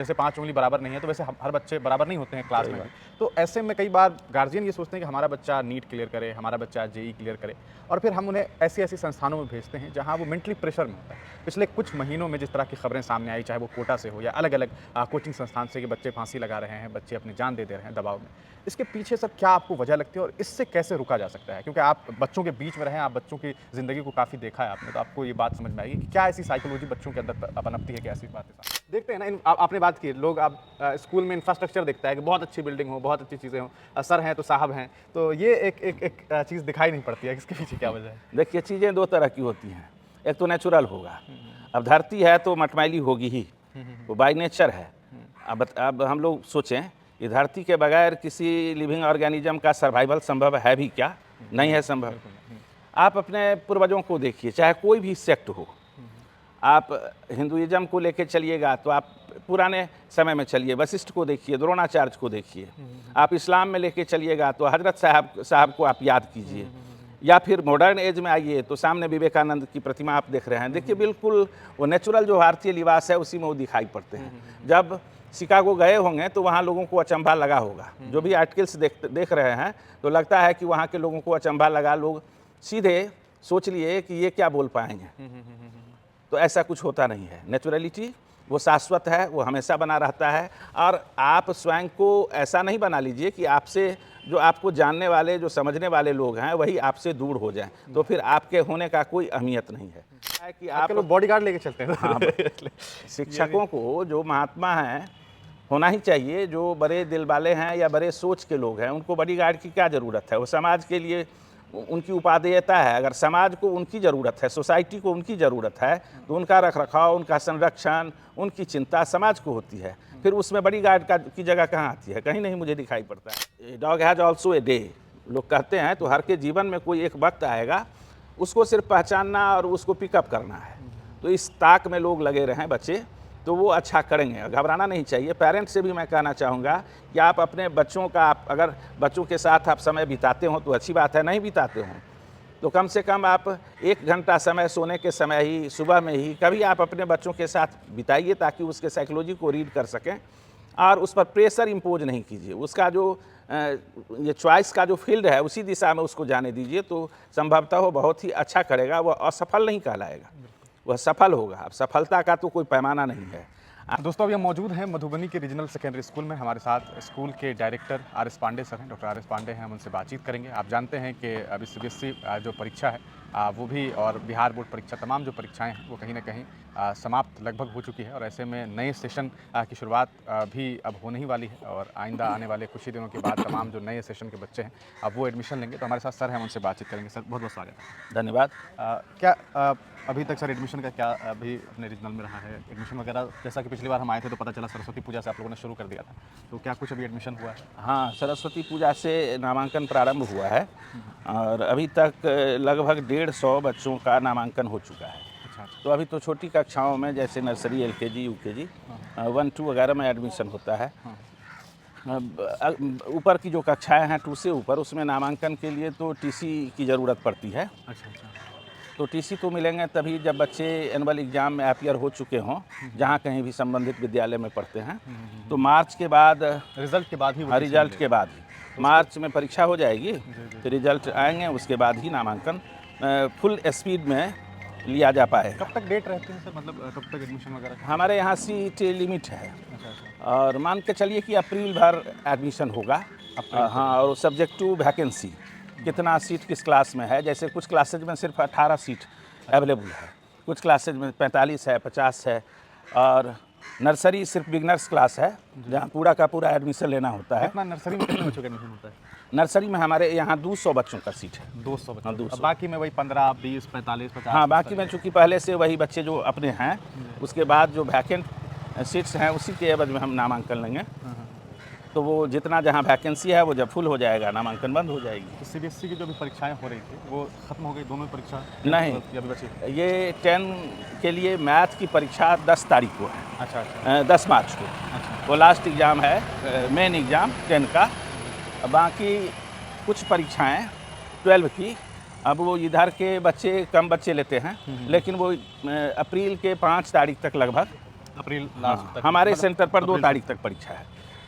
जैसे 5 उँगली बराबर नहीं है, तो वैसे हर बच्चे बराबर नहीं होते हैं क्लास में भी। तो ऐसे में कई बार गार्जियन ये सोचते हैं कि हमारा बच्चा नीट क्लियर करे, हमारा बच्चा जेईई क्लियर करे, और फिर हम उन्हें ऐसी-ऐसी संस्थानों में भेजते हैं जहाँ वो मेंटली प्रेशर में होता है। पिछले कुछ महीनों में जिस तरह की खबरें सामने आई, चाहे वो कोटा से हो या अलग-अलग कोचिंग संस्थान से, कि बच्चे फांसी लगा रहे हैं, बच्चे अपनी जान दे रहे हैं दबाव में। इसके पीछे सर क्या आपको वजह लगती है और इससे कैसे रुका जा सकता है? क्योंकि आप बच्चों के बीच में रहे हैं, आप बच्चों की ज़िंदगी को काफ़ी देखा है आपने, तो आपको ये बात समझ में आएगी कि क्या ऐसी साइकोलॉजी बच्चों के अंदर पनपती है कि ऐसी बातें सामने देखते हैं ना। आपने बात की, लोग आप स्कूल में इंफ्रास्ट्रक्चर देखता है कि बहुत अच्छी बिल्डिंग हो, बहुत अच्छी चीज़ें हों, सर हैं तो साहब हैं, तो ये एक चीज़ दिखाई नहीं पड़ती है। इसके पीछे क्या वजह है? देखिए, चीज़ें दो तरह की होती हैं। एक तो नेचुरल होगा, अब धरती है तो मटमैली होगी ही, वो बाय नेचर है। अब हम लोग सोचें, ये धरती के बगैर किसी लिविंग ऑर्गेनिज्म का सर्वाइवल संभव है भी क्या? नहीं है संभव। आप अपने पूर्वजों को देखिए, चाहे कोई भी सेक्ट हो, आप हिंदुइज्म को लेके चलिएगा तो आप पुराने समय में चलिए, वशिष्ठ को देखिए, द्रोणाचार्य को देखिए। आप इस्लाम में लेके चलिएगा तो हजरत साहब को आप याद कीजिए, या फिर मॉडर्न एज में आइए तो सामने विवेकानंद की प्रतिमा आप देख रहे हैं। देखिए, बिल्कुल वो नेचुरल जो भारतीय लिबास है उसी में वो दिखाई पड़ते हैं। जब शिकागो गए होंगे तो वहाँ लोगों को अचंभा लगा होगा। जो भी आर्टिकल्स देख रहे हैं तो लगता है कि वहाँ के लोगों को अचंभा लगा, लोग सीधे सोच लिए कि ये क्या बोल पाएंगे। तो ऐसा कुछ होता नहीं है। नेचुरलिटी वो शाश्वत है, वो हमेशा बना रहता है। और आप स्वयं को ऐसा नहीं बना लीजिए कि आपसे जो आपको जानने वाले, जो समझने वाले लोग हैं, वही आपसे दूर हो जाएं, तो फिर आपके होने का कोई अहमियत नहीं है। कि आप लोग बॉडीगार्ड लेके चलते हैं। हाँ, शिक्षकों को जो महात्मा हैं होना ही चाहिए, जो बड़े दिल वाले हैं या बड़े सोच के लोग हैं, उनको बॉडीगार्ड की क्या ज़रूरत है? वो समाज के लिए उनकी उपादेयता है। अगर समाज को उनकी ज़रूरत है, सोसाइटी को उनकी ज़रूरत है, तो उनका रखरखाव, उनका संरक्षण, उनकी चिंता समाज को होती है। फिर उसमें बॉडीगार्ड की जगह कहाँ आती है? कहीं नहीं मुझे दिखाई पड़ता है। Dog has also a day, लोग कहते हैं, तो हर के जीवन में कोई एक वक्त आएगा, उसको सिर्फ पहचानना और उसको पिकअप करना है। तो इस ताक में लोग लगे रहें बच्चे, तो वो अच्छा करेंगे, घबराना नहीं चाहिए। पेरेंट्स से भी मैं कहना चाहूँगा कि आप अपने बच्चों का, आप अगर बच्चों के साथ आप समय बिताते हो तो अच्छी बात है, नहीं बिताते हो तो कम से कम आप 1 घंटा समय सोने के समय ही, सुबह में ही कभी आप अपने बच्चों के साथ बिताइए, ताकि उसके साइकोलॉजी को रीड कर सकें और उस पर प्रेशर इम्पोज नहीं कीजिए। उसका जो ये चॉइस का जो फील्ड है उसी दिशा में उसको जाने दीजिए, तो संभवतः वो बहुत ही अच्छा करेगा। वह असफल नहीं कहलाएगा, वह सफल होगा। अब सफलता का तो कोई पैमाना नहीं है। दोस्तों, अभी हम मौजूद हैं मधुबनी के रीजनल सेकेंडरी स्कूल में। हमारे साथ स्कूल के डायरेक्टर आर.एस. पांडे सर हैं, डॉक्टर आर.एस. पांडे हैं। हम उनसे बातचीत करेंगे। आप जानते हैं कि अभी सीबीएसई जो परीक्षा है वो भी, और बिहार बोर्ड परीक्षा, तमाम जो परीक्षाएं हैं वो कहीं ना कहीं समाप्त लगभग हो चुकी है, और ऐसे में नए सेशन की शुरुआत भी अब होने ही वाली है, और आइंदा आने वाले कुछ ही दिनों के बाद तमाम जो नए सेशन के बच्चे हैं अब वो एडमिशन लेंगे। तो हमारे साथ सर हैं, हम उनसे बातचीत करेंगे। सर, बहुत बहुत स्वागत है। धन्यवाद। क्या अभी तक सर एडमिशन का क्या अभी अपने रीजनल में रहा है? एडमिशन वगैरह, जैसा कि पिछली बार हम आए थे तो पता चला सरस्वती पूजा से आप लोगों ने शुरू कर दिया था, तो क्या कुछ अभी एडमिशन हुआ है? हाँ, सरस्वती पूजा से नामांकन प्रारंभ हुआ है और अभी तक लगभग 150 बच्चों का नामांकन हो चुका है। अच्छा। तो अभी तो छोटी कक्षाओं में, जैसे नर्सरी, LKG, UKG, 1, 2 वगैरह में एडमिशन होता है। ऊपर की जो कक्षाएं हैं 2 से ऊपर, उसमें नामांकन के लिए तो TC की ज़रूरत पड़ती है। अच्छा। तो TC तो मिलेंगे तभी जब बच्चे एनुअल एग्ज़ाम में अपीयर हो चुके हों, जहाँ कहीं भी संबंधित विद्यालय में पढ़ते हैं। तो मार्च के बाद, रिजल्ट के बाद ही रिजल्ट के बाद ही, मार्च में परीक्षा हो जाएगी, तो रिजल्ट आएंगे, उसके बाद ही नामांकन फुल स्पीड में लिया जा पाएगा। कब तक डेट रहती है सर, मतलब कब तक एडमिशन वगैरह? हमारे यहाँ सीट लिमिट है। अच्छा। और मान के चलिए कि अप्रैल भर एडमिशन होगा। हाँ, और सब्जेक्ट टू वैकेंसी, कितना सीट किस क्लास में है। जैसे कुछ क्लासेज में सिर्फ 18 सीट अवेलेबल है, कुछ क्लासेज में 45 है, 50 है, और नर्सरी सिर्फ बिगनर्स क्लास है, जहाँ पूरा का पूरा एडमिशन लेना होता है। कितना नर्सरी में कितने बच्चों का एडमिशन होता है? नर्सरी में हमारे यहाँ 200 बच्चों का सीट है। 200 बच्चों। 200। बाकी में वही 15, 20, 45, 50? हाँ, बाकी में चूँकि पहले से वही बच्चे जो अपने हैं, उसके बाद जो वैकेंट सीट्स हैं उसी के एवज में हम नामांकन लेंगे। तो वो जितना जहाँ वैकेंसी है वो जब फुल हो जाएगा, नामांकन बंद हो जाएगी। तो CBSE की जो भी परीक्षाएं हो रही थी वो खत्म हो गई, दोनों परीक्षा? नहीं, अभी बची? ये 10 के लिए मैथ की परीक्षा 10 तारीख को है। अच्छा। 10 मार्च को। अच्छा। वो लास्ट एग्ज़ाम है, मेन एग्ज़ाम 10 का। बाकी कुछ परीक्षाएं 12 की, अब वो इधर के बच्चे कम बच्चे लेते हैं, लेकिन वो अप्रैल के 5 तारीख तक लगभग अप्रैल लास्ट तक हमारे मतलब सेंटर पर 2 अप्रैल तारीख तक परीक्षा है।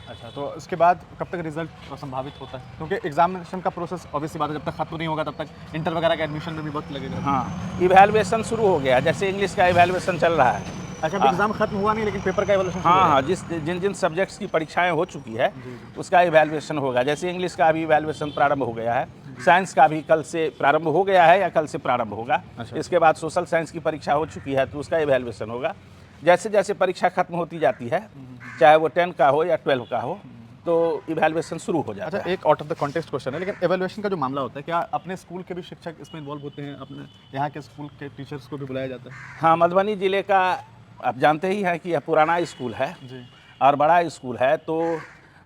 अच्छा, तो इसके बाद कब तक रिजल्ट संभावित होता है? क्योंकि एग्जामिनेशन का प्रोसेस ऑब्वियसली बात है, जब तक खत्म नहीं होगा तब तक इंटर वगैरह का एडमिशन में भी वक्त लगेगा। हाँ, इवैल्यूएशन शुरू हो गया, जैसे इंग्लिश का इवैल्यूएशन चल रहा है। अच्छा, अभी एग्जाम खत्म हुआ नहीं लेकिन पेपर का इवैल्यूएशन हाँ हाँ, जिन जिन सब्जेक्ट्स की परीक्षाएं हो चुकी है उसका इवैल्यूएशन होगा। जैसे इंग्लिश का भी इवैल्यूएशन प्रारंभ हो गया है, साइंस का भी कल से प्रारंभ हो गया है या कल से प्रारंभ होगा। इसके बाद सोशल साइंस की परीक्षा हो चुकी है तो उसका इवैल्यूएशन होगा। जैसे जैसे परीक्षा खत्म होती जाती है, चाहे वो 10 का हो या 12 का हो, तो इवैल्यूएशन शुरू हो जाता अच्छा, है। एक out of the context question है, लेकिन एवेल्युएशन का जो मामला होता है, क्या अपने स्कूल के भी शिक्षक इसमें इन्वॉल्व होते हैं? अपने यहाँ के स्कूल के टीचर्स को भी बुलाया जाता है? हाँ, मधुबनी ज़िले का आप जानते ही हैं कि यह पुराना स्कूल है जी और बड़ा स्कूल है, तो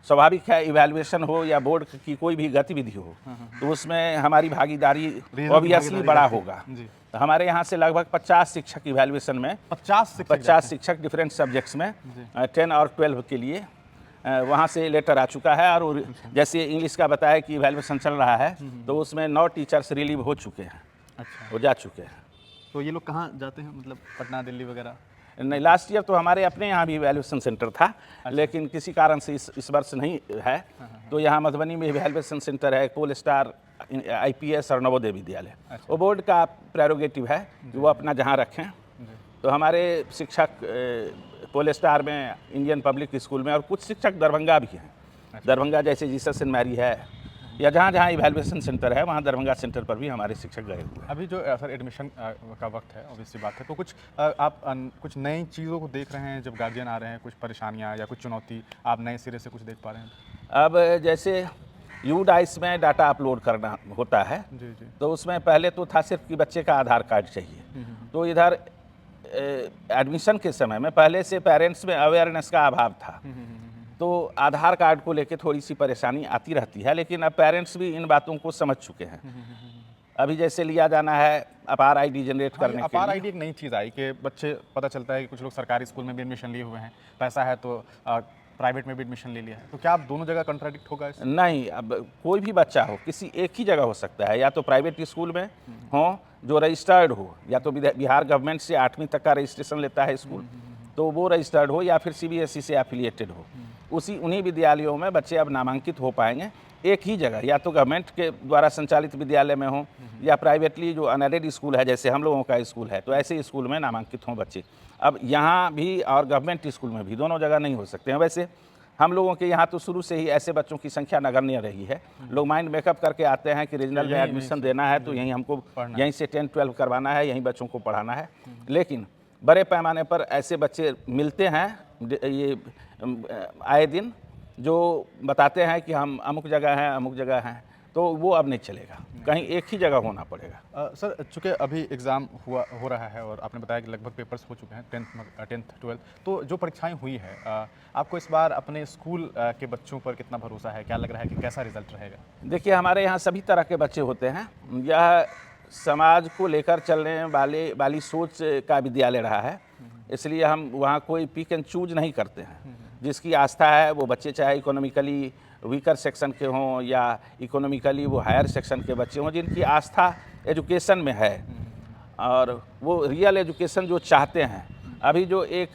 स्वाभाविक है इवैल्यूएशन हो या बोर्ड की कोई भी गतिविधि हो तो उसमें हमारी भागीदारी ऑब्वियसली बड़ा होगा। जी। तो हमारे यहाँ से लगभग 50 शिक्षक इवैल्यूएशन में 50 शिक्षक डिफरेंट सब्जेक्ट्स में 10 और 12 के लिए वहाँ से लेटर आ चुका है। और जैसे इंग्लिश का बताया कि इवैल्यूएशन चल रहा है तो उसमें 9 टीचर्स रिलीव हो चुके हैं, अच्छा, वो जा चुके हैं। तो ये लोग कहाँ जाते हैं, मतलब पटना, दिल्ली वगैरह? नहीं, लास्ट ईयर तो हमारे अपने यहाँ भी इवैल्यूएशन सेंटर था, लेकिन किसी कारण से इस वर्ष नहीं है। तो यहाँ मधुबनी में इवैल्यूएशन सेंटर है, पोल स्टार IPS और नवोदय विद्यालय। वो बोर्ड का प्रेरोगेटिव है कि वो अपना जहाँ रखें। तो हमारे शिक्षक पोल स्टार में, इंडियन पब्लिक स्कूल में, और कुछ शिक्षक दरभंगा भी हैं। दरभंगा जैसे जीसस सेंट मैरी है, या जहाँ जहाँ इवैल्यूएशन सेंटर है वहाँ दरभंगा सेंटर पर भी हमारे शिक्षक गए हुए हैं। अभी जो सर एडमिशन का वक्त है, ऑब्वियसली बात है, तो कुछ आप कुछ नई चीज़ों को देख रहे हैं जब गार्जियन आ रहे हैं, कुछ परेशानियाँ या कुछ चुनौती आप नए सिरे से कुछ देख पा रहे हैं? अब जैसे यूडाइस में डाटा अपलोड करना होता है, जी जी। तो उसमें पहले तो था सिर्फ कि बच्चे का आधार कार्ड चाहिए। तो इधर एडमिशन के समय में पहले से पेरेंट्स में अवेयरनेस का अभाव था, तो आधार कार्ड को लेके थोड़ी सी परेशानी आती रहती है, लेकिन अब पेरेंट्स भी इन बातों को समझ चुके हैं। अभी जैसे लिया जाना है अपार ID जनरेट करने के अपार लिए। ID एक नई चीज़ आई कि बच्चे, पता चलता है कि कुछ लोग सरकारी स्कूल में भी एडमिशन लिए हुए हैं, पैसा है तो प्राइवेट में भी एडमिशन ले लिया है, तो क्या आप दोनों जगह कॉन्ट्राडिक्ट होगा इससे? नहीं, अब कोई भी बच्चा हो किसी एक ही जगह हो सकता है, या तो प्राइवेट स्कूल में हो जो रजिस्टर्ड हो, या तो बिहार गवर्नमेंट से 8वीं तक का रजिस्ट्रेशन लेता है स्कूल, तो वो रजिस्टर्ड हो, या फिर CBSE से एफिलिएटेड हो। उन्हीं विद्यालयों में बच्चे अब नामांकित हो पाएंगे एक ही जगह, या तो गवर्नमेंट के द्वारा संचालित विद्यालय में हो या प्राइवेटली जो अनएडेड स्कूल है जैसे हम लोगों का स्कूल है, तो ऐसे स्कूल में नामांकित हों बच्चे। अब यहाँ भी और गवर्नमेंट स्कूल में भी दोनों जगह नहीं हो सकते हैं। वैसे हम लोगों के यहाँ तो शुरू से ही ऐसे बच्चों की संख्या नगण्य रही है। लोग माइंड मेकअप करके आते हैं कि रीजनल में एडमिशन देना है तो यहीं हमको यहीं से 10-12 करवाना है, यहीं बच्चों को पढ़ाना है। लेकिन बड़े पैमाने पर ऐसे बच्चे मिलते हैं ये आए दिन, जो बताते हैं कि हम अमुक जगह हैं, अमुक जगह हैं, तो वो अब नहीं चलेगा, कहीं एक ही जगह होना पड़ेगा। सर, चूँकि अभी एग्ज़ाम हो रहा है और आपने बताया कि लगभग पेपर्स हो चुके हैं 10th 12th, तो जो परीक्षाएं हुई है, आपको इस बार अपने स्कूल के बच्चों पर कितना भरोसा है? क्या लग रहा है कि कैसा रिजल्ट रहेगा? देखिए, हमारे यहाँ सभी तरह के बच्चे होते हैं। यह समाज को लेकर चलने वाली सोच का विद्यालय रहा है, इसलिए हम वहाँ कोई पिक एंड चूज नहीं करते हैं। जिसकी आस्था है वो बच्चे, चाहे इकोनॉमिकली वीकर सेक्शन के हों या इकोनॉमिकली वो हायर सेक्शन के बच्चे हों, जिनकी आस्था एजुकेशन में है और वो रियल एजुकेशन जो चाहते हैं। अभी जो एक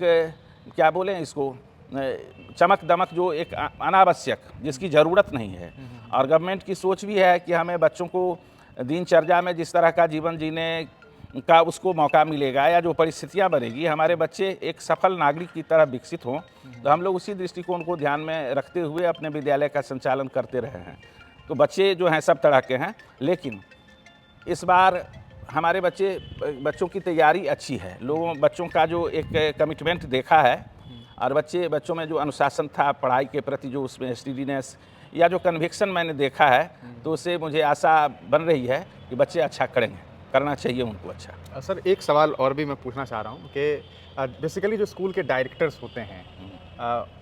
क्या बोलें इसको, चमक दमक जो एक अनावश्यक, जिसकी ज़रूरत नहीं है, और गवर्नमेंट की सोच भी है कि हमें बच्चों को दिनचर्या में जिस तरह का जीवन जीने का उसको मौका मिलेगा या जो परिस्थितियां बनेगी, हमारे बच्चे एक सफल नागरिक की तरह विकसित हों, तो हम लोग उसी दृष्टिकोण को ध्यान में रखते हुए अपने विद्यालय का संचालन करते रहे हैं। तो बच्चे जो हैं सब तरह के हैं, लेकिन इस बार हमारे बच्चों की तैयारी अच्छी है। बच्चों का जो एक कमिटमेंट देखा है, और बच्चों में जो अनुशासन था पढ़ाई के प्रति, जो उसमें स्टडीनेस या जो कन्विक्शन मैंने देखा है, तो उससे मुझे आशा बन रही है कि बच्चे अच्छा करेंगे, करना चाहिए उनको अच्छा। सर, एक सवाल और भी मैं पूछना चाह रहा हूँ कि बेसिकली जो स्कूल के डायरेक्टर्स होते हैं,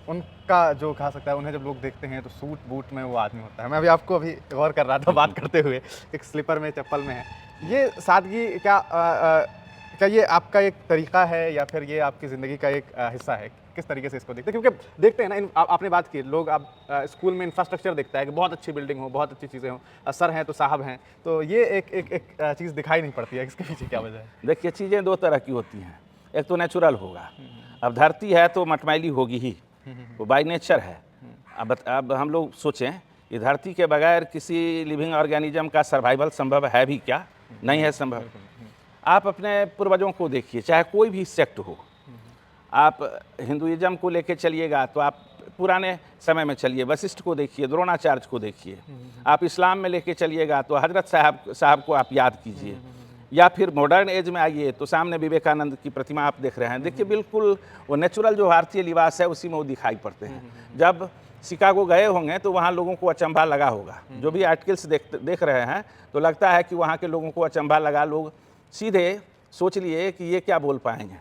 उनका जो कहा सकता है, उन्हें जब लोग देखते हैं तो सूट बूट में वो आदमी होता है। मैं अभी गौर कर रहा था बात करते हुए, एक स्लीपर में, चप्पल में है। ये सादगी क्या ये आपका एक तरीका है या फिर ये आपकी ज़िंदगी का एक हिस्सा है? किस तरीके से इसको देखते हैं? क्योंकि देखते हैं ना, आपने बात की, लोग आप स्कूल में इंफ्रास्ट्रक्चर देखता है कि बहुत अच्छी बिल्डिंग हो, बहुत अच्छी चीज़ें हों, सर हैं तो साहब हैं, तो ये एक चीज़ दिखाई नहीं पड़ती है। इसके पीछे क्या वजह है? देखिए, चीज़ें दो तरह की होती हैं। एक तो नेचुरल होगा, अब धरती है तो मटमैली होगी ही, वो बाय नेचर है। अब हम लोग सोचें, ये धरती के बगैर किसी लिविंग ऑर्गेनिज्म का सर्वाइवल संभव है भी क्या? नहीं है संभव। आप अपने पूर्वजों को देखिए, चाहे कोई भी सेक्ट हो, आप हिंदुइज्म को लेके चलिएगा तो आप पुराने समय में चलिए, वशिष्ठ को देखिए, द्रोणाचार्य को देखिए। आप इस्लाम में लेके चलिएगा तो हजरत साहब को आप याद कीजिए, या फिर मॉडर्न एज में आइए तो सामने विवेकानंद की प्रतिमा आप देख रहे हैं। देखिए बिल्कुल वो नेचुरल जो भारतीय लिबास है उसी में वो दिखाई पड़ते हैं। जब शिकागो गए होंगे तो वहाँ लोगों को अचंभा लगा होगा, जो भी आर्टिकल्स देख रहे हैं तो लगता है कि वहाँ के लोगों को अचंभा लगा, लोग सीधे सोच लिए कि ये क्या बोल पाएंगे।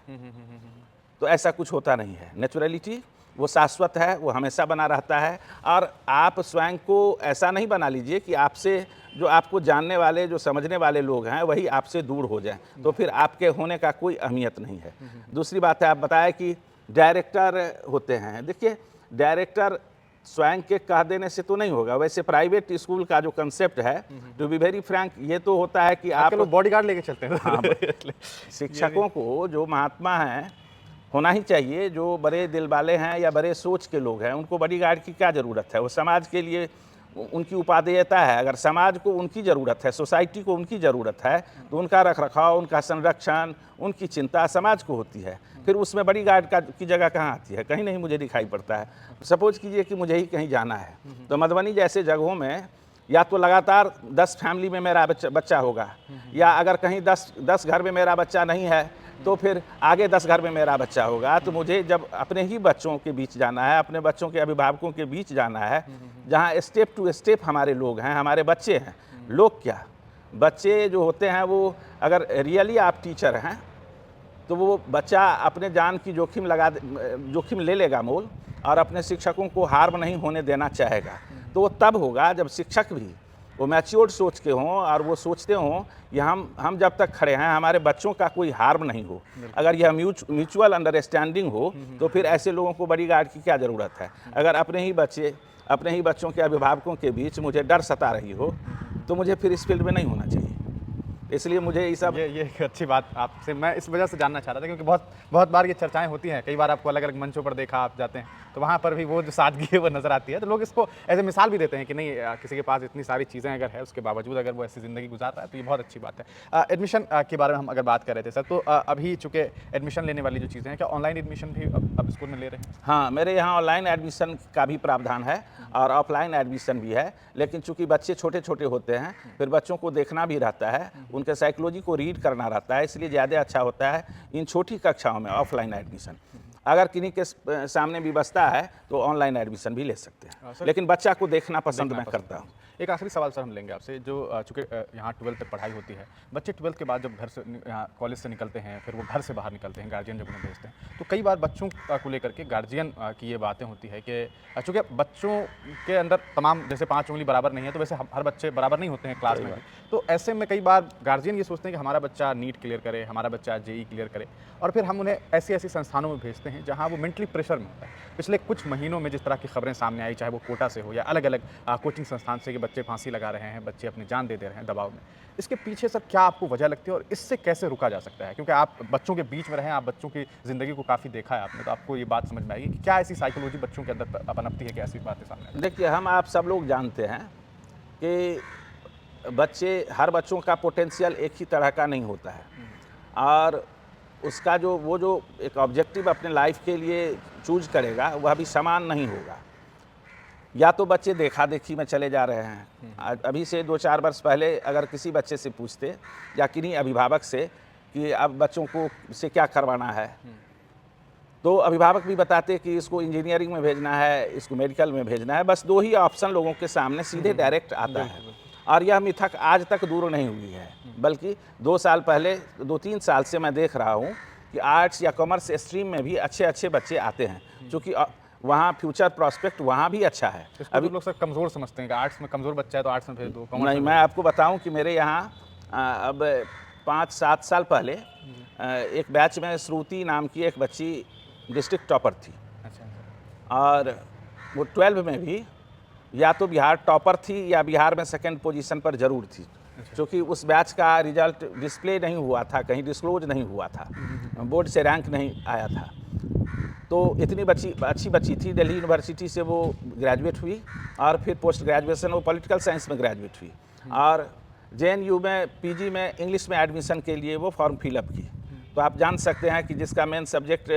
तो ऐसा कुछ होता नहीं है। नेचुरलिटी वो शाश्वत है, वो हमेशा बना रहता है। और आप स्वयं को ऐसा नहीं बना लीजिए कि आपसे जो आपको जानने वाले, जो समझने वाले लोग हैं वही आपसे दूर हो जाएं, तो फिर आपके होने का कोई अहमियत नहीं है। दूसरी बात है, आप बताएं कि डायरेक्टर होते हैं। देखिए डायरेक्टर स्वयं के कह देने से तो नहीं होगा। वैसे प्राइवेट स्कूल का जो कंसेप्ट है, टू बी वेरी फ्रैंक, ये तो होता है कि आप लोग बॉडीगार्ड लेके चलते हैं। हाँ, शिक्षकों को जो महात्मा हैं होना ही चाहिए, जो बड़े दिल वाले हैं या बड़े सोच के लोग हैं, उनको बॉडीगार्ड की क्या ज़रूरत है? वो समाज के लिए उनकी उपादेयता है। अगर समाज को उनकी ज़रूरत है, सोसाइटी को उनकी ज़रूरत है, तो उनका रखरखाव, उनका संरक्षण, उनकी चिंता समाज को होती है। फिर उसमें बॉडीगार्ड की जगह कहाँ आती है? कहीं नहीं मुझे दिखाई पड़ता है। सपोज कीजिए कि मुझे ही कहीं जाना है, तो मधुबनी जैसे जगहों में या तो लगातार 10 फैमिली में मेरा बच्चा होगा, या अगर कहीं 10 घर में मेरा बच्चा नहीं है तो फिर आगे 10 घर में मेरा बच्चा होगा। तो मुझे जब अपने ही बच्चों के बीच जाना है, अपने बच्चों के अभिभावकों के बीच जाना है, जहाँ स्टेप टू स्टेप हमारे लोग हैं, हमारे बच्चे हैं। लोग क्या, बच्चे जो होते हैं वो अगर रियली आप टीचर हैं तो वो बच्चा अपने जान की जोखिम ले लेगा मोल, और अपने शिक्षकों को हार्म नहीं होने देना चाहेगा। तो वो तब होगा जब शिक्षक भी वो मैच्योर्ड सोच के हों और वो सोचते हों कि हम जब तक खड़े हैं हमारे बच्चों का कोई हार्म नहीं हो। अगर यह म्यूचुअल अंडरस्टैंडिंग हो तो फिर ऐसे लोगों को बॉडीगार्ड की क्या ज़रूरत है? अगर अपने ही बच्चों के अभिभावकों के बीच मुझे डर सता रही हो तो मुझे फिर इस फील्ड में नहीं होना चाहिए। इसलिए मुझे ये सब ये एक अच्छी बात आपसे मैं इस वजह से जानना चाह रहा था, क्योंकि बहुत बार ये चर्चाएं होती हैं। कई बार आपको अलग अलग मंचों पर देखा, आप जाते हैं तो वहाँ पर भी वो जो सादगी है वो नज़र आती है। तो लोग इसको एज ए मिसाल भी देते हैं कि नहीं, किसी के पास इतनी सारी चीज़ें अगर है, उसके बावजूद अगर वो ऐसी ज़िंदगी गुजार रहा है तो ये बहुत अच्छी बात है। एडमिशन के बारे में हम अगर बात कर रहे थे सर, तो अभी चूँकि एडमिशन लेने वाली जो चीज़ें हैं, क्या ऑनलाइन एडमिशन भी अब स्कूल में ले रहे हैं? हाँ, मेरे यहाँ ऑनलाइन एडमिशन का भी प्रावधान है और ऑफलाइन एडमिशन भी है। लेकिन चूंकि बच्चे छोटे छोटे होते हैं, फिर बच्चों को देखना भी रहता है, उनके साइकोलॉजी को रीड करना रहता है, इसलिए ज़्यादा अच्छा होता है इन छोटी कक्षाओं में ऑफलाइन एडमिशन। अगर किन्हीं के सामने व्यवस्था है तो ऑनलाइन एडमिशन भी ले सकते हैं, लेकिन बच्चा को देखना पसंद मैं करता हूँ। एक आखिरी सवाल सर हम लेंगे आपसे, जो चूँकि यहाँ 12th तक पढ़ाई होती है, बच्चे 12th के बाद जब घर से यहाँ कॉलेज से निकलते हैं, फिर वो घर से बाहर निकलते हैं, गार्जियन जब उन्हें भेजते हैं, तो कई बार बच्चों को लेकर के गार्जियन की ये बातें होती है कि चूँकि बच्चों के अंदर तमाम जैसे 5 उंगली बराबर नहीं है, तो वैसे हर बच्चे बराबर नहीं होते हैं क्लास में भी। तो ऐसे में कई बार गार्जियन ये सोचते हैं कि हमारा बच्चा नीट क्लियर करे, हमारा बच्चा जेई क्लियर करे, और फिर हम उन्हें ऐसी संस्थानों में भेजते हैं जहाँ वो मेंटली प्रेशर में होता है। पिछले कुछ महीनों में जिस तरह की खबरें सामने आई, चाहे वो कोटा से हो या अलग अलग कोचिंग संस्थान से, कि बच्चे फांसी लगा रहे हैं, बच्चे अपनी जान दे रहे हैं दबाव में, इसके पीछे सर क्या आपको वजह लगती है और इससे कैसे रुका जा सकता है? क्योंकि आप बच्चों के बीच में रहे, आप बच्चों की ज़िंदगी को काफ़ी देखा है आपने, तो आपको ये बात समझ में आएगी कि क्या ऐसी साइकोलॉजी बच्चों के अंदर पनपती है कि ऐसी बातें सामने? देखिए, हम आप सब लोग जानते हैं कि हर बच्चों का पोटेंशियल एक ही तरह का नहीं होता है, और उसका जो एक ऑब्जेक्टिव अपने लाइफ के लिए चूज करेगा वह भी समान नहीं होगा। या तो बच्चे देखा देखी में चले जा रहे हैं। अभी से 2-4 वर्ष पहले अगर किसी बच्चे से पूछते या किन्हीं अभिभावक से कि अब बच्चों को से क्या करवाना है, तो अभिभावक भी बताते कि इसको इंजीनियरिंग में भेजना है, इसको मेडिकल में भेजना है। बस 2 ही ऑप्शन लोगों के सामने सीधे डायरेक्ट आता है, और यह मिथक आज तक दूर नहीं हुई है, बल्कि 2-3 साल से मैं देख रहा हूँ कि आर्ट्स या कॉमर्स स्ट्रीम में भी अच्छे बच्चे आते हैं, क्योंकि वहाँ फ्यूचर प्रॉस्पेक्ट वहाँ भी अच्छा है। अभी लोग सर कमज़ोर समझते हैं कि आर्ट्स में कमज़ोर बच्चा है तो आर्ट्स में भेज दो। नहीं, मैं आपको बताऊं कि मेरे यहाँ अब 5-7 साल पहले एक बैच में श्रुति नाम की एक बच्ची डिस्ट्रिक्ट टॉपर थी। अच्छा। और वो 12 में भी या तो बिहार टॉपर थी या बिहार में 2nd पोजीशन पर ज़रूर थी, क्योंकि उस बैच का रिजल्ट डिस्प्ले नहीं हुआ था, कहीं डिस्क्लोज नहीं हुआ था, बोर्ड से रैंक नहीं आया था। तो इतनी अच्छी बच्ची थी, दिल्ली यूनिवर्सिटी से वो ग्रेजुएट हुई और फिर पोस्ट ग्रेजुएशन वो पॉलिटिकल साइंस में ग्रेजुएट हुई और JNU में PG में इंग्लिश में एडमिशन के लिए वो फॉर्म फिलअप की। तो आप जान सकते हैं कि जिसका मेन सब्जेक्ट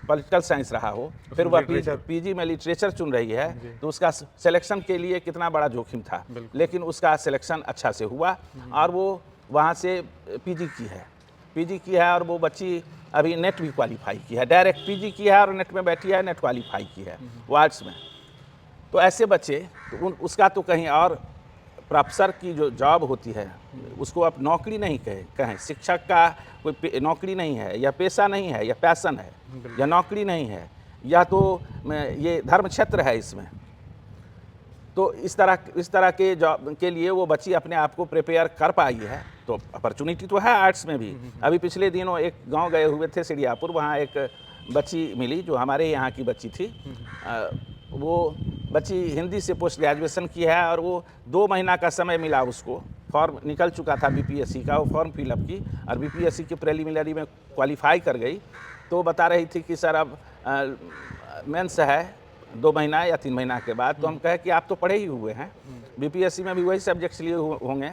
पॉलिटिकल साइंस रहा हो, फिर वह PG में लिटरेचर चुन रही है, तो उसका सिलेक्शन के लिए कितना बड़ा जोखिम था, लेकिन उसका सिलेक्शन अच्छा से हुआ और वो वहाँ से PG की है और वो बच्ची अभी नेट भी क्वालिफाई की है, डायरेक्ट PG की है और नेट में बैठी है, नेट क्वालिफाई की है वो आर्ट्स में। तो ऐसे बच्चे तो उसका तो कहीं और प्रोफेसर की जो जॉब होती है उसको आप नौकरी नहीं कहें, शिक्षक का कोई नौकरी नहीं है या पेशा नहीं है या पैशन है या नौकरी नहीं है या तो ये धर्म क्षेत्र है इसमें। तो इस तरह के जॉब के लिए वो बच्ची अपने आप को प्रिपेयर कर पाई है, तो अपॉर्चुनिटी तो है आर्ट्स में भी। अभी पिछले दिनों एक गांव गए हुए थे सिड़ियापुर, वहाँ एक बच्ची मिली जो हमारे यहाँ की बच्ची थी। वो बच्ची हिंदी से पोस्ट ग्रेजुएशन की है और वो 2 महीना का समय मिला उसको, फॉर्म निकल चुका था BPSC का, वो फॉर्म फिलअप की और BPSC के प्रीलिमिनरी में क्वालिफाई कर गई। तो बता रही थी कि सर अब मेंस है 2 महीना या 3 महीना के बाद। तो हम कहे कि आप तो पढ़े ही हुए हैं, BPSC में भी वही सब्जेक्ट्स लिए होंगे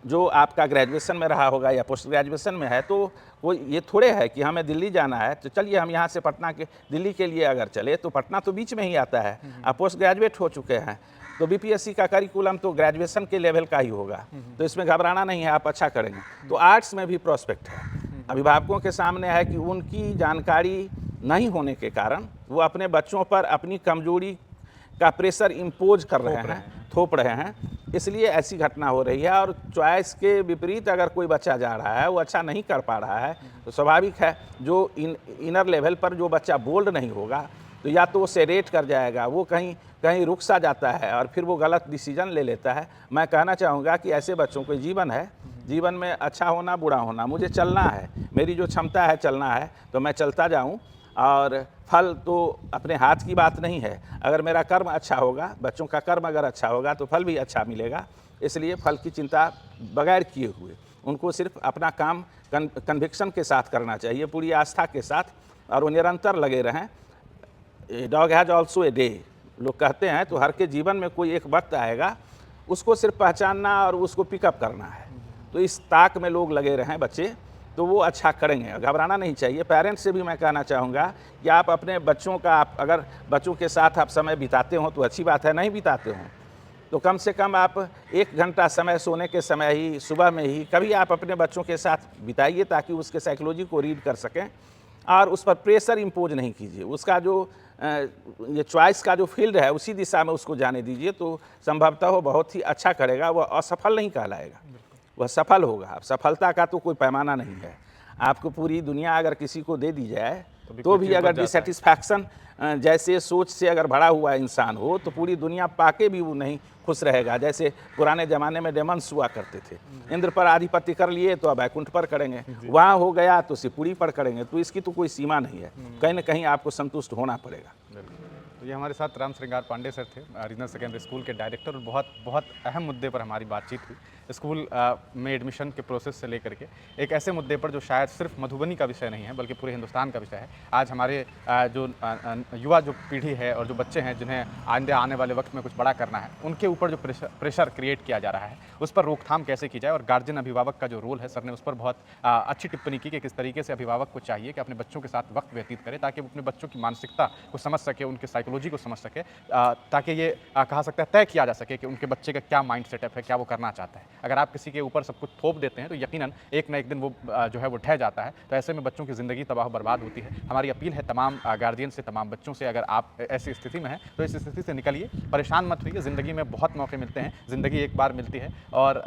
जो आपका ग्रेजुएशन में रहा होगा या पोस्ट ग्रेजुएशन में है। तो वो ये थोड़े है कि हमें दिल्ली जाना है तो चलिए हम यहाँ से पटना के दिल्ली के लिए अगर चले तो पटना तो बीच में ही आता है, आप पोस्ट ग्रेजुएट हो चुके हैं तो BPSC का करिकुलम तो ग्रेजुएशन के लेवल का ही होगा, तो इसमें घबराना नहीं है, आप अच्छा करेंगे। तो आर्ट्स में भी प्रोस्पेक्ट है। अभिभावकों के सामने है कि उनकी जानकारी नहीं होने के कारण वो अपने बच्चों पर अपनी कमजोरी का प्रेशर इम्पोज कर रहे हैं, थोप रहे हैं, इसलिए ऐसी घटना हो रही है। और चॉइस के विपरीत अगर कोई बच्चा जा रहा है, वो अच्छा नहीं कर पा रहा है, तो स्वाभाविक है जो इनर लेवल पर जो बच्चा बोल्ड नहीं होगा तो या तो वो सेरेट कर जाएगा, वो कहीं रुक सा जाता है और फिर वो गलत डिसीजन ले लेता है। मैं कहना चाहूँगा कि ऐसे बच्चों को जीवन है, जीवन में अच्छा होना बुरा होना, मुझे चलना है, मेरी जो क्षमता है चलना है तो मैं चलता जाऊँ और फल तो अपने हाथ की बात नहीं है। अगर मेरा कर्म अच्छा होगा, बच्चों का कर्म अगर अच्छा होगा तो फल भी अच्छा मिलेगा। इसलिए फल की चिंता बगैर किए हुए उनको सिर्फ अपना काम कन्विक्शन के साथ करना चाहिए, पूरी आस्था के साथ, और वो निरंतर लगे रहें। Dog has also a day, लोग कहते हैं, तो हर के जीवन में कोई एक वक्त आएगा, उसको सिर्फ पहचानना और उसको पिकअप करना है। तो इस ताक में लोग लगे रहें बच्चे, तो वो अच्छा करेंगे, घबराना नहीं चाहिए। पेरेंट्स से भी मैं कहना चाहूँगा कि आप अपने बच्चों का, आप अगर बच्चों के साथ आप समय बिताते हो तो अच्छी बात है, नहीं बिताते हो तो कम से कम आप 1 घंटा समय सोने के समय ही, सुबह में ही कभी आप अपने बच्चों के साथ बिताइए ताकि उसके साइकोलॉजी को रीड कर सकें और उस पर प्रेशर इम्पोज नहीं कीजिए। उसका जो ये चॉइस का जो फील्ड है उसी दिशा में उसको जाने दीजिए, तो संभवतः वो बहुत ही अच्छा करेगा, वह असफल नहीं कहलाएगा, वह सफल होगा। सफलता का तो कोई पैमाना नहीं है। आपको पूरी दुनिया अगर किसी को दे दी जाए तो भी अगर डिससेटिस्फैक्शन जैसे सोच से अगर भरा हुआ इंसान हो तो पूरी दुनिया पाके भी वो नहीं खुश रहेगा। जैसे पुराने ज़माने में डेमन्स हुआ करते थे, इंद्र पर आधिपत्य कर लिए तो अब बैकुंठ पर करेंगे, वहाँ हो गया तो शिवपुरी पर करेंगे, तो इसकी तो कोई सीमा नहीं है, कहीं ना कहीं आपको संतुष्ट होना पड़ेगा। तो ये हमारे साथ राम श्रृंगार पांडे सर थे, रीजनल सेकेंडरी स्कूल के डायरेक्टर, और बहुत अहम मुद्दे पर हमारी बातचीत हुई, स्कूल में एडमिशन के प्रोसेस से लेकर के एक ऐसे मुद्दे पर जो शायद सिर्फ मधुबनी का विषय नहीं है बल्कि पूरे हिंदुस्तान का विषय है। आज हमारे जो युवा जो पीढ़ी है और जो बच्चे हैं जिन्हें आने वाले वक्त में कुछ बड़ा करना है, उनके ऊपर जो प्रेशर क्रिएट किया जा रहा है उस पर रोकथाम कैसे की जाए, और गार्जियन अभिभावक का जो रोल है, सर ने उस पर बहुत अच्छी टिप्पणी की कि किस तरीके से अभिभावक को चाहिए कि अपने बच्चों के साथ वक्त व्यतीत करे ताकि वो अपने बच्चों की मानसिकता को समझ सके, उनके साइकोलॉजी को समझ सके, ताकि ये कहा सकता है तय किया जा सके कि उनके बच्चे का क्या माइंड सेटअप है, क्या वो करना चाहता है। अगर आप किसी के ऊपर सब कुछ थोप देते हैं तो यकीनन एक ना एक दिन वो जो है वो ढह जाता है, तो ऐसे में बच्चों की ज़िंदगी तबाह बर्बाद होती है। हमारी अपील है तमाम गार्जियन से, तमाम बच्चों से, अगर आप ऐसी स्थिति में हैं तो इस स्थिति से निकलिए, परेशान मत होइए, ज़िंदगी में बहुत मौके मिलते हैं, ज़िंदगी एक बार मिलती है। और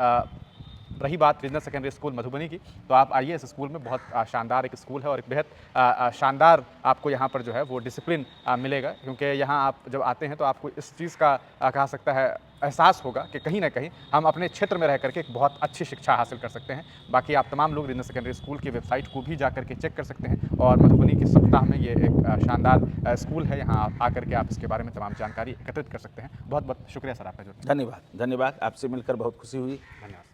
रही बात रीजनल सेकेंडरी स्कूल मधुबनी की, तो आप आइए, इस स्कूल में बहुत शानदार एक स्कूल है और एक बेहद शानदार आपको यहाँ पर जो है वो डिसिप्लिन मिलेगा, क्योंकि यहाँ आप जब आते हैं तो आपको इस चीज़ का कहा सकता है एहसास होगा कि कहीं ना कहीं हम अपने क्षेत्र में रह करके एक बहुत अच्छी शिक्षा हासिल कर सकते हैं। बाकी आप तमाम लोग रीजनल सेकेंडरी स्कूल की वेबसाइट को भी जा करके चेक कर सकते हैं, और मधुबनी के सप्ताह में ये एक शानदार स्कूल है, यहाँ आप आकर के आप इसके बारे में तमाम जानकारी एकत्रित कर सकते हैं। बहुत बहुत शुक्रिया सर आपका जुड़ने। धन्यवाद, आपसे मिलकर बहुत खुशी हुई। धन्यवाद।